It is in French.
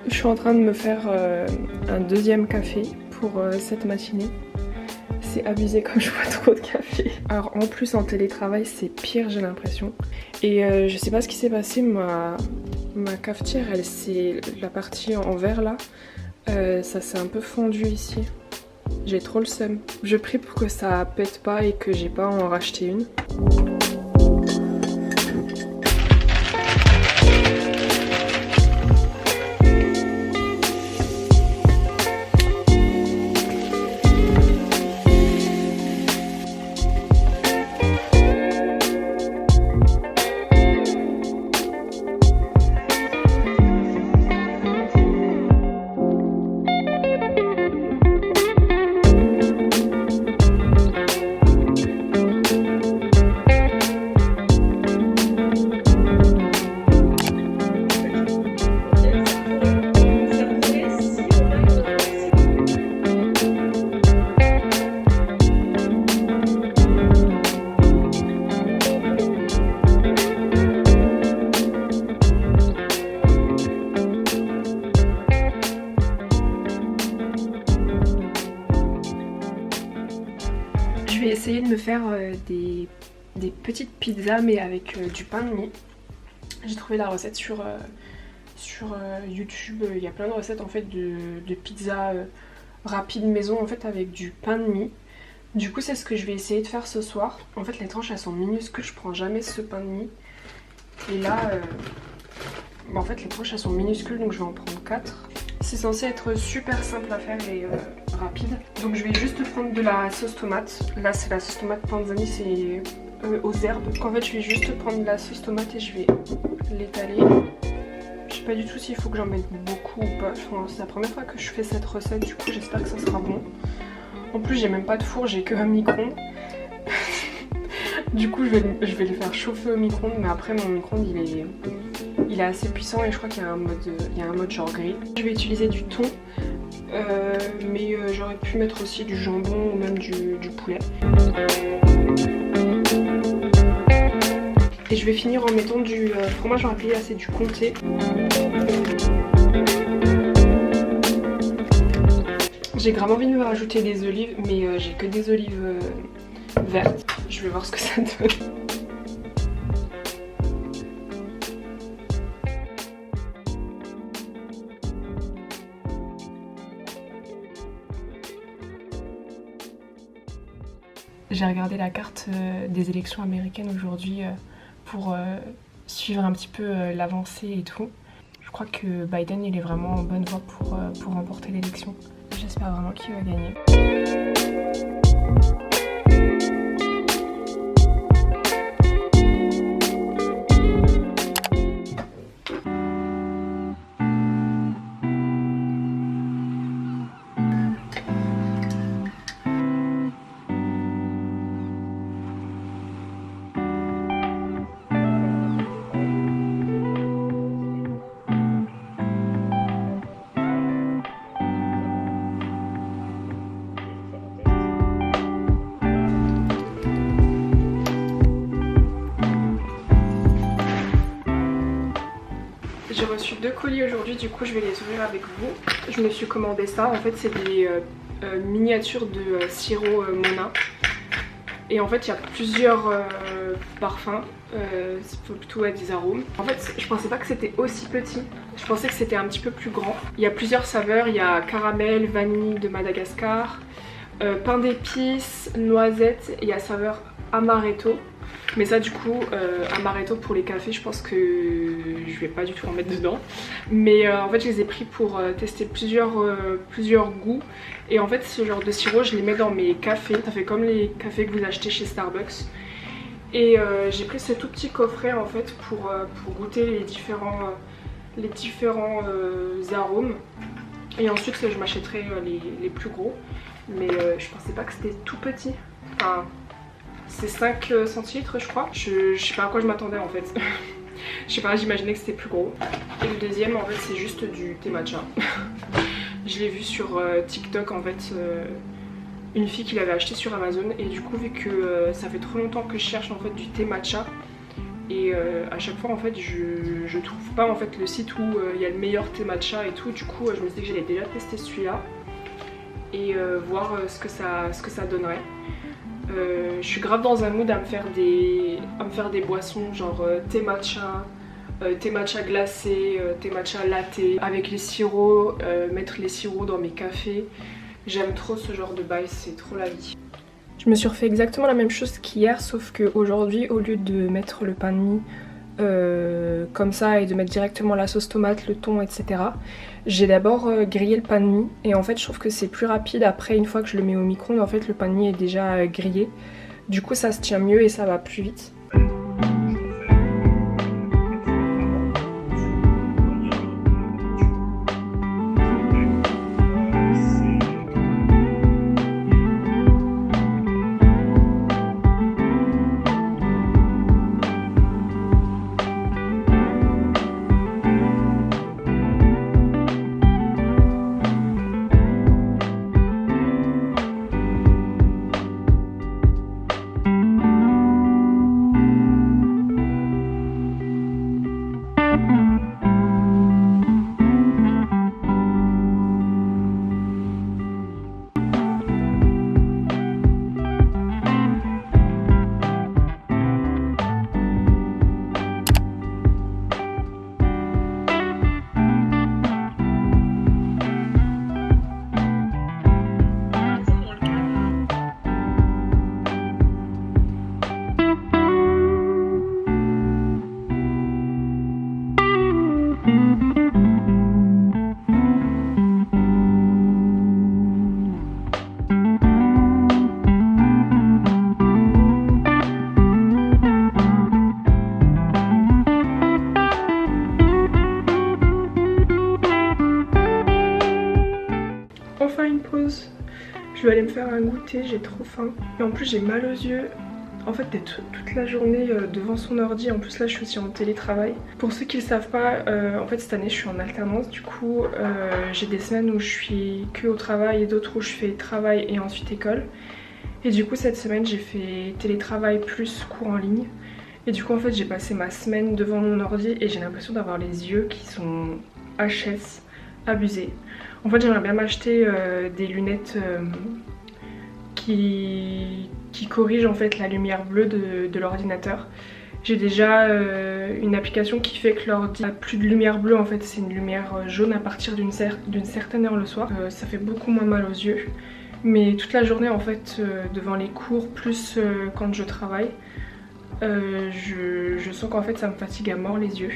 Je suis en train de me faire un deuxième café pour cette matinée. C'est abusé comme je bois trop de café. Alors en plus en télétravail c'est pire j'ai l'impression. Et je sais pas ce qui s'est passé, ma cafetière, elle c'est la partie en verre là, ça s'est un peu fondu ici. J'ai trop le seum. Je prie pour que ça pète pas et que j'ai pas à en racheter une. Je vais essayer de me faire des petites pizzas mais avec du pain de mie. J'ai trouvé la recette sur YouTube. Il y a plein de recettes en fait de pizza rapide maison en fait avec du pain de mie. Du coup c'est ce que je vais essayer de faire ce soir. En fait les tranches elles sont minuscules, je prends jamais ce pain de mie. Et là en fait les tranches elles sont minuscules donc je vais en prendre 4. C'est censé être super simple à faire et rapide. Donc je vais juste prendre de la sauce tomate. Là c'est la sauce tomate Panzani, c'est aux herbes. Donc en fait je vais juste prendre de la sauce tomate et je vais l'étaler. Je sais pas du tout s'il faut que j'en mette beaucoup ou pas. Enfin, c'est la première fois que je fais cette recette, du coup j'espère que ça sera bon. En plus j'ai même pas de four, j'ai que un micro-ondes. Du coup je vais le faire chauffer au micro-ondes, mais après mon micro-ondes il est assez puissant et je crois qu'il y a un mode genre grill. Je vais utiliser du thon, mais j'aurais pu mettre aussi du jambon ou même du poulet. Et je vais finir en mettant du fromage râpé, là c'est du comté. J'ai grave envie de me rajouter des olives, mais j'ai que des olives vertes. Je vais voir ce que ça donne. J'ai regardé la carte des élections américaines aujourd'hui pour suivre un petit peu l'avancée et tout. Je crois que Biden il est vraiment en bonne voie pour remporter l'élection. J'espère vraiment qu'il va gagner. reçu 2 colis aujourd'hui, du coup je vais les ouvrir avec vous. Je me suis commandé ça, en fait c'est des miniatures de sirop Mona. Et en fait il y a plusieurs parfums, c'est plutôt des arômes. En fait je pensais pas que c'était aussi petit, je pensais que c'était un petit peu plus grand. Il y a plusieurs saveurs, il y a caramel, vanille de Madagascar, pain d'épices, noisette et il y a saveur amaretto. Mais ça du coup, amaretto pour les cafés, je pense que je vais pas du tout en mettre dedans. Mais en fait je les ai pris pour tester plusieurs goûts. Et en fait ce genre de sirop je les mets dans mes cafés. Ça fait comme les cafés que vous achetez chez Starbucks. Et j'ai pris ce tout petit coffret en fait pour goûter les différents arômes. Et ensuite je m'achèterai les plus gros. Mais je pensais pas que c'était tout petit. Enfin, c'est 5 centilitres je crois. Je sais pas à quoi je m'attendais en fait. Je sais pas, j'imaginais que c'était plus gros. Et le deuxième en fait c'est juste du thé matcha. Je l'ai vu sur TikTok en fait, une fille qui l'avait acheté sur Amazon. Et du coup vu que ça fait trop longtemps que je cherche en fait du thé matcha. Et à chaque fois en fait je trouve pas en fait le site où il y a le meilleur thé matcha et tout. Du coup je me suis dit que j'allais déjà tester celui-là. Et voir ce que ça donnerait. Je suis grave dans un mood à me faire des boissons genre thé matcha glacé, thé matcha latte avec les sirops, mettre les sirops dans mes cafés. J'aime trop ce genre de bail, c'est trop la vie. Je me suis refait exactement la même chose qu'hier, sauf qu'aujourd'hui au lieu de mettre le pain de mie comme ça et de mettre directement la sauce tomate, le thon, etc. J'ai d'abord grillé le pain de mie et en fait je trouve que c'est plus rapide après une fois que je le mets au micro-ondes. En fait le pain de mie est déjà grillé, du coup ça se tient mieux et ça va plus vite. Enfin une pause, je vais aller me faire un goûter, j'ai trop faim. Et en plus j'ai mal aux yeux. En fait d'être toute la journée devant son ordi, en plus là je suis aussi en télétravail. Pour ceux qui ne le savent pas, en fait cette année je suis en alternance, du coup j'ai des semaines où je suis que au travail et d'autres où je fais travail et ensuite école. Et du coup cette semaine j'ai fait télétravail plus cours en ligne. Et du coup en fait j'ai passé ma semaine devant mon ordi et j'ai l'impression d'avoir les yeux qui sont HS, abusés. En fait j'aimerais bien m'acheter des lunettes qui corrigent en fait la lumière bleue de l'ordinateur. J'ai déjà une application qui fait que l'ordi n'a plus de lumière bleue, en fait c'est une lumière jaune à partir d'une certaine heure le soir. Ça fait beaucoup moins mal aux yeux. Mais toute la journée en fait devant les cours plus quand je travaille, je sens qu'en fait ça me fatigue à mort les yeux.